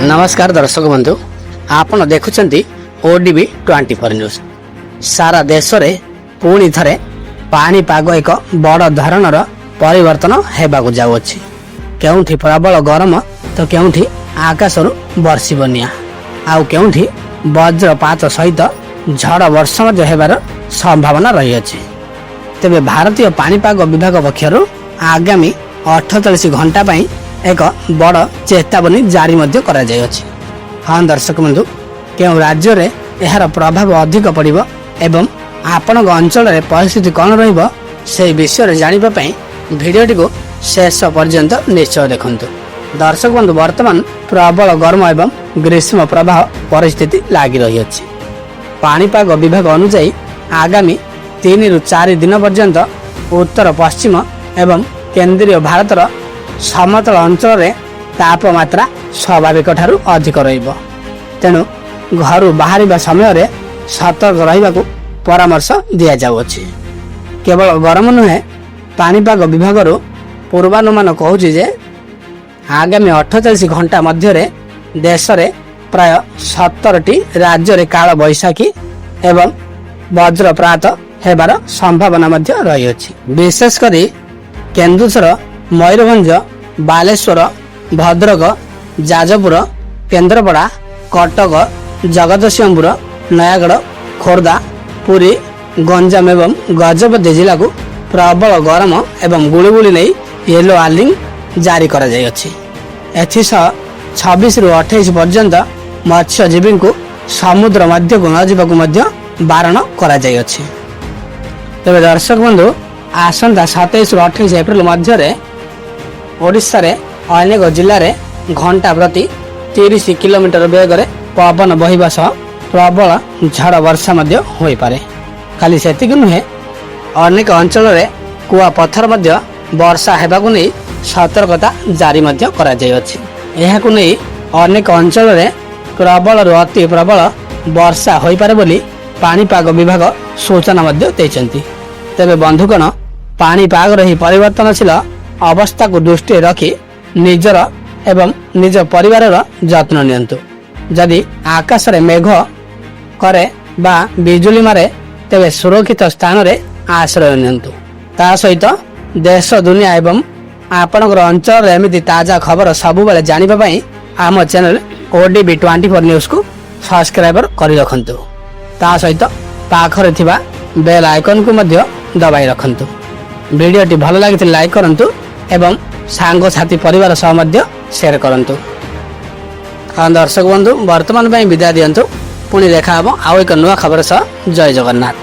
नमस्कार दर्शक बंधु आपण देखुंट ओडीबी 24 न्यूज। सारा देश में पुणी थे पाणीपाग एक बड़ धरणर परिवर्तन होगा जाऊँगी। केउठी प्रबल गरम तो केउठी आकाशरू बर्षि बनिया आउ केउठी वज्रपात सहित झड़ वर्षा होबार संभावना रही अछि। तेबे भारतीय पाणीपाग विभाग पक्षर आगामी 48 घंटा एक बड़ चेतावनी जारी करा जाय अछि। हाँ दर्शक बंधु, केउं राज्य रे एहार प्रभाव अधिक पड़िबो एवं आपण अंचल रे परिस्थिति कौन रहिबो से विषय जानिबा पई भिडियोटी को शेष पर्यंत निश्चय देखंतु। दर्शक बंधु, वर्तमान प्रबल गर्म एवं ग्रीष्म प्रभाव परिस्थिति लागी रही अछि। पाणीपाग विभाग अनुसार आगामी 3 ରୁ 4 दिन पर्यंत उत्तर पश्चिम एवं केंद्रीय भारतर समतल अंचल रे तापमात्रा स्वाभाविक ठारू अधिक रहिबो। तेणु घर बाहर समय रे सतर्क रहिबाकू परामर्श दिया जाउछि। केवल गरम नुहे, पाणीपाग विभाग पूर्वानुमान कहूछि जे आगामी 48 घंटा मध्य रे देश रे प्राय 17टी राज्य रे काल बैशाखी एवं वज्रपात हेबार संभावना मध्य रही अछि। विशेष करी केन्दुझर, मयूरभंज, बालेश्वर, भद्रक, जाजपुर, केन्द्रापड़ा, कटक, जगतसिंहपुर, नयागढ़, खोर्धा, पुरी, गंजाम एवं गजपति जिला को प्रबल गरम एवं गुड़गुड़ी नहीं येलो वार्निंग जारी करा जाय अछि। एथिसह 26 ରୁ 28 पर्यंत मत्स्यजीवी को समुद्र मध्य को न जावाक मध्य बारण करा जाय अछि। तबे दर्शक बंधु, आसंता 27 ରୁ 28 एप्रिल मध्य रे ओडिशा रे अनेक जिले में घंटा प्रति 30 किलोमीटर वेग रे पवन बहिबा सह प्रबल झड़ वर्षा मध्य होई पारे। खाली सेतिक नुहे, अनेक अंचल रे कुआ पत्थर मध्य वर्षा हेबाकु नै सतर्कता जारी मध्य करा जाय अछि। एहाकु नै अनेक अंचल रे प्रबल रु अति प्रबल वर्षा होई पारे बोली पाणीपाग विभाग सूचना मध्य दैछन्ति। तेबे बंधुगण, पाणीपाग रही परिवर्तनशील अवस्था को दृष्टि रखी निजर एवं निज परिवार जत्न नियंतु। जदि आकाश रे मेघ करे बा बिजुली मारे तेबे सुरक्षित स्थान रे आश्रय नियंतु। ता सहित देश दुनिया एवं आपणकर अंचल रे एमिति ताजा खबर सबु बेले जानिबा पई आम चैनल ओडीबी 24 न्यूज को सब्सक्राइबर करि रखंतु। ता सहित पाखरे थिबा बेल आइकन को मध्य दबाई रखंतु। वीडियोटी भल लागिते लाइक करंतु एवं सांग साथी परिवार सह मध्य शेयर करंतु। हाँ दर्शक बंधु, वर्तमान विदाय दियंतु। पुणी देखा हबो आउ एक नुआ खबर सह। जय जगन्नाथ।